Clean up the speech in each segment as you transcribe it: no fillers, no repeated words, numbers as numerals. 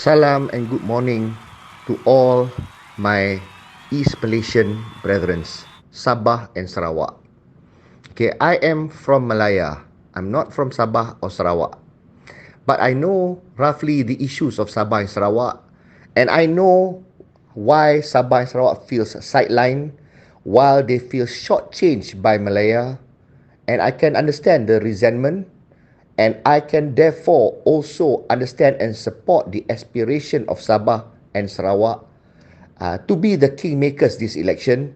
Salam and good morning to all my East Malaysian brethren, Sabah and Sarawak. Okay, I am from Malaya. I'm not from Sabah or Sarawak. But I know roughly the issues of Sabah and Sarawak, and I know why Sabah and Sarawak feels sidelined while they feel shortchanged by Malaya, and I can understand the resentment, and I can therefore also understand and support the aspiration of Sabah and Sarawak to be the kingmakers this election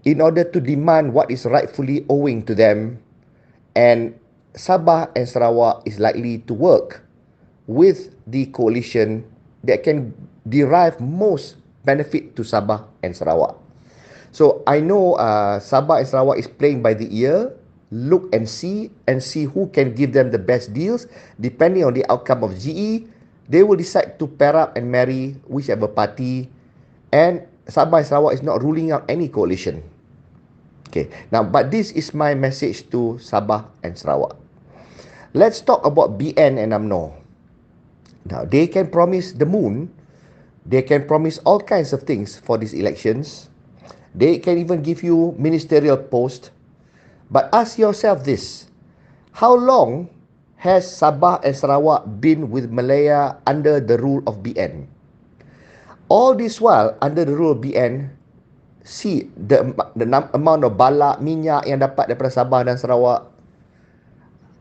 in order to demand what is rightfully owing to them. And Sabah and Sarawak is likely to work with the coalition that can derive most benefit to Sabah and Sarawak. So I know Sabah and Sarawak is playing by the ear. Look and see who can give them the best deals. Depending on the outcome of GE, they will decide to pair up and marry whichever party. And Sabah and Sarawak is not ruling out any coalition. Okay, now but this is my message to Sabah and Sarawak. Let's talk about BN and UMNO. Now they can promise the moon. They can promise all kinds of things for these elections. They can even give you ministerial post. But ask yourself this: how long has Sabah and Sarawak been with Malaya under the rule of BN? All this while under the rule of BN, see the amount of balak minyak yang dapat daripada Sabah dan Sarawak.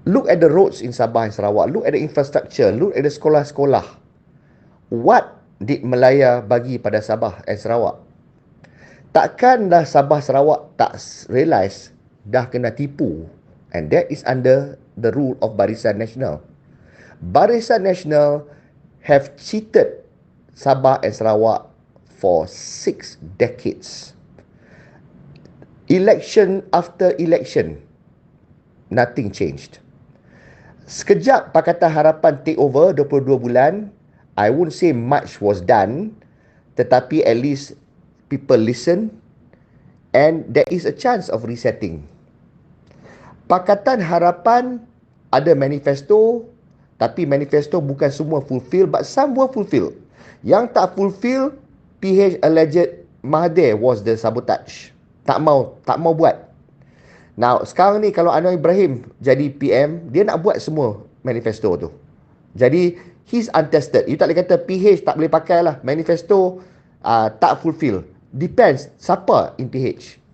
Look at the roads in Sabah and Sarawak. Look at the infrastructure. Look at the sekolah-sekolah. What did Malaya bagi pada Sabah and Sarawak? Takkan dah Sabah Sarawak tak realise dah kena tipu, and that is under the rule of Barisan Nasional. Barisan Nasional have cheated Sabah and Sarawak for 6 decades. Election after election, nothing changed. Sekejap Pakatan Harapan take over 22 bulan, I won't say much was done, tetapi at least people listen and there is a chance of resetting. Pakatan Harapan ada manifesto, tapi manifesto bukan semua fulfill, but some were fulfill. Yang tak fulfill, PH alleged Mahathir was the sabotage. Tak mau buat. Now, sekarang ni kalau Anwar Ibrahim jadi PM, dia nak buat semua manifesto tu. Jadi, he's untested. You tak boleh kata PH tak boleh pakai lah. Manifesto tak fulfill. Depends siapa in PH.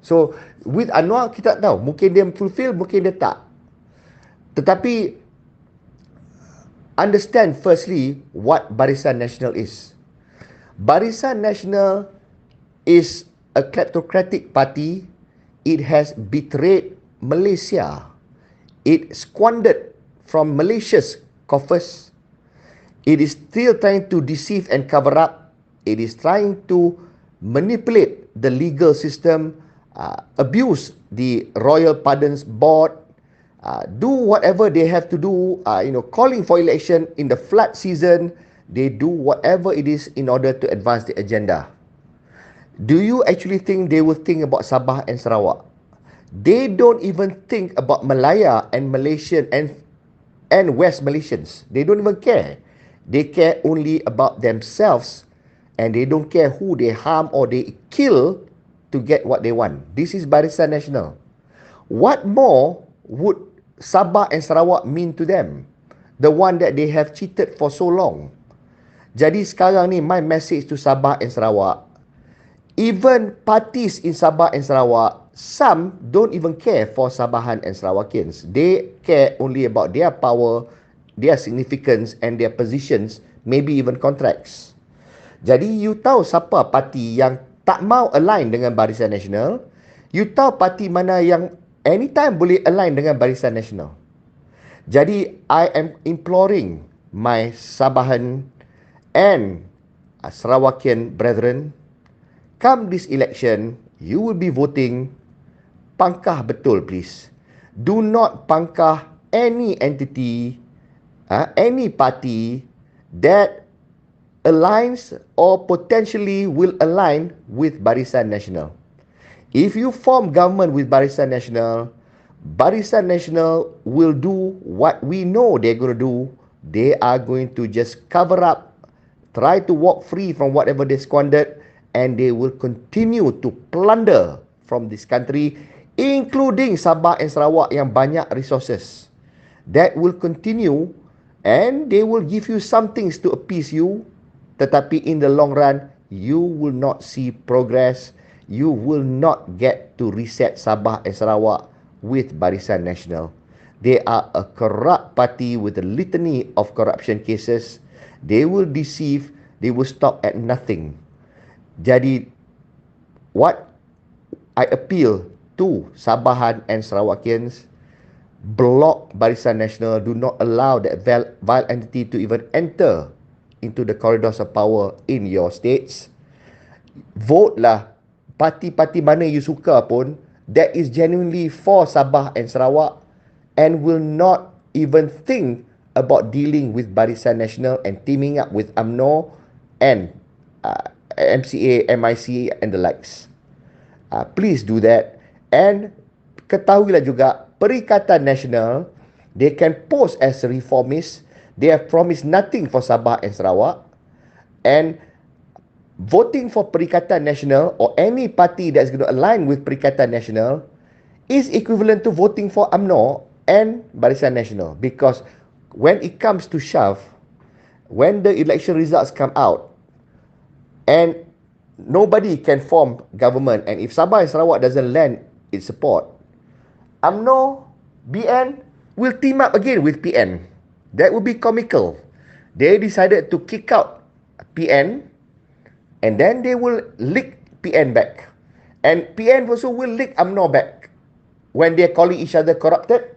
So, with Anwar, kita tak tahu. Mungkin dia fulfill, mungkin dia tak. Tetapi, understand firstly what Barisan Nasional is. Barisan Nasional is a kleptocratic party. It has betrayed Malaysia. It squandered from Malaysia's coffers. It is still trying to deceive and cover up. It is trying to manipulate the legal system, abuse the Royal Pardons Board, do whatever they have to do, calling for election in the flood season. They do whatever it is in order to advance the agenda. Do you actually think they will think about Sabah and Sarawak? They don't even think about Malaya and Malaysian and West Malaysians. They don't even care. They care only about themselves, and they don't care who they harm or they kill to get what they want. This is Barisan Nasional. What more would Sabah and Sarawak mean to them? The one that they have cheated for so long. Jadi sekarang ni, my message to Sabah and Sarawak, even parties in Sabah and Sarawak, some don't even care for Sabahan and Sarawakians. They care only about their power, their significance and their positions, maybe even contracts. Jadi you tahu siapa parti yang tak mau align dengan Barisan Nasional. You tahu parti mana yang anytime boleh align dengan Barisan Nasional. Jadi I am imploring my Sabahan and Sarawakian brethren, come this election, you will be voting, pangkah betul please. Do not pangkah any entity, any party that aligns or potentially will align with Barisan Nasional. If you form government with Barisan Nasional, Barisan Nasional will do what we know they're going to do. They are going to just cover up try to walk free from whatever they squandered, and they will continue to plunder from this country, including Sabah and Sarawak yang banyak resources. That will continue, and they will give you some things to appease you, tetapi in the long run, you will not see progress. You will not get to reset Sabah and Sarawak with Barisan Nasional. They are a corrupt party with a litany of corruption cases. They will deceive. They will stop at nothing. Jadi, what I appeal to Sabahan and Sarawakians, block Barisan Nasional. Do not allow that vile entity to even enter into the corridors of power in your states. Vote lah parti-parti mana you suka pun that is genuinely for Sabah and Sarawak and will not even think about dealing with Barisan Nasional and teaming up with UMNO and MCA, MIC and the likes. Please do that. And ketahuilah juga, Perikatan Nasional, they can pose as reformists. They have promised nothing for Sabah and Sarawak. And voting for Perikatan Nasional or any party that's going to align with Perikatan Nasional is equivalent to voting for UMNO and Barisan Nasional. Because when it comes to shove, when the election results come out and nobody can form government, and if Sabah and Sarawak doesn't lend its support, UMNO, BN will team up again with PN. That would be comical. They decided to kick out PN, and then they will lick PN back. And PN also will lick UMNO back when they're calling each other corrupted.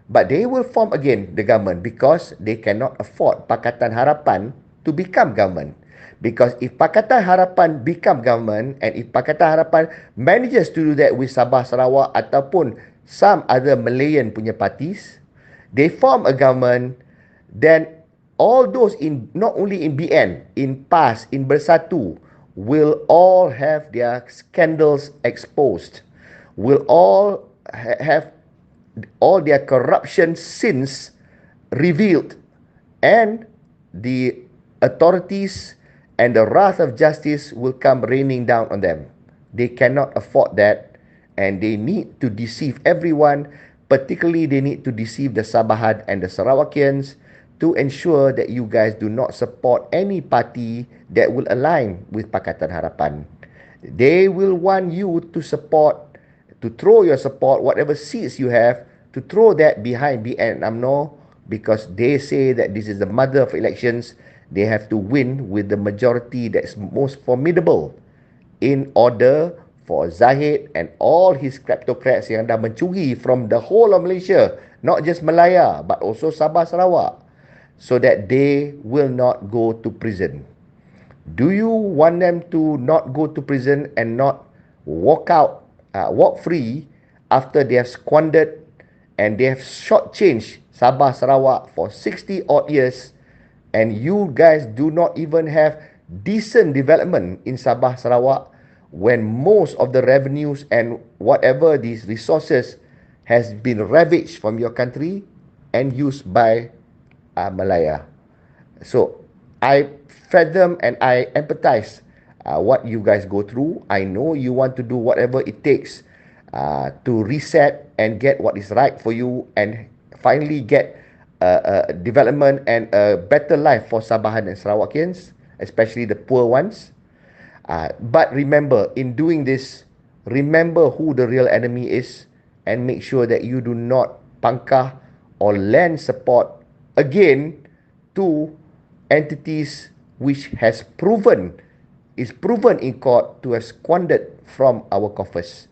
But they will form again the government because they cannot afford Pakatan Harapan to become government. Because if Pakatan Harapan become government, and if Pakatan Harapan manages to do that with Sabah, Sarawak ataupun some other Malayan punya parties, they form a government, then all those in, not only in BN, in PAS, in Bersatu, will all have their scandals exposed, will all have all their corruption sins revealed, and the authorities and the wrath of justice will come raining down on them. They cannot afford that, and they need to deceive everyone. Particularly, they need to deceive the Sabahan and the Sarawakians to ensure that you guys do not support any party that will align with Pakatan Harapan. They will want you to support, to throw your support, whatever seats you have, to throw that behind BN and UMNO, because they say that this is the mother of elections. They have to win with the majority that's most formidable in order for Zahid and all his kleptocrats yang dah mencuri from the whole of Malaysia, not just Malaya, but also Sabah, Sarawak, so that they will not go to prison. Do you want them to not go to prison and not walk free after they have squandered and they have shortchanged Sabah, Sarawak for 60 odd years, and you guys do not even have decent development in Sabah, Sarawak, when most of the revenues and whatever these resources has been ravaged from your country and used by Malaya. So I fathom and I empathize what you guys go through. I know you want to do whatever it takes to reset and get what is right for you, and finally get development and a better life for Sabahan and Sarawakians, especially the poor ones. But remember, in doing this, remember who the real enemy is, and make sure that you do not pangkah or lend support again to entities which is proven in court to have squandered from our coffers.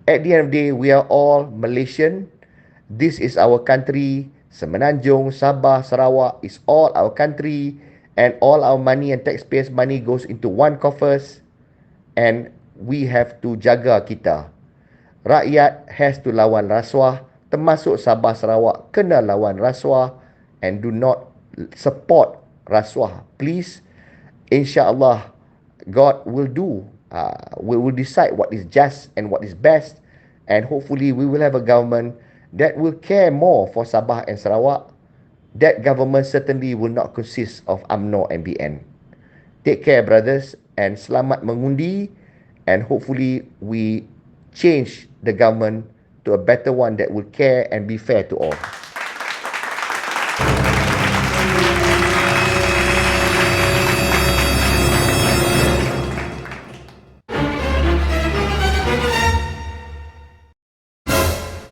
At the end of the day, we are all Malaysian. This is our country. Semenanjung, Sabah, Sarawak is all our country, and all our money and taxpayers' money goes into one coffers, and we have to jaga kita. Rakyat has to lawan rasuah, termasuk Sabah, Sarawak kena lawan rasuah, and do not support rasuah. Please, insya-Allah, God will do, will decide what is just and what is best, and hopefully we will have a government that will care more for Sabah and Sarawak. That government certainly will not consist of UMNO and BN. Take care, brothers, and selamat mengundi, and hopefully we change the government to a better one that will care and be fair to all.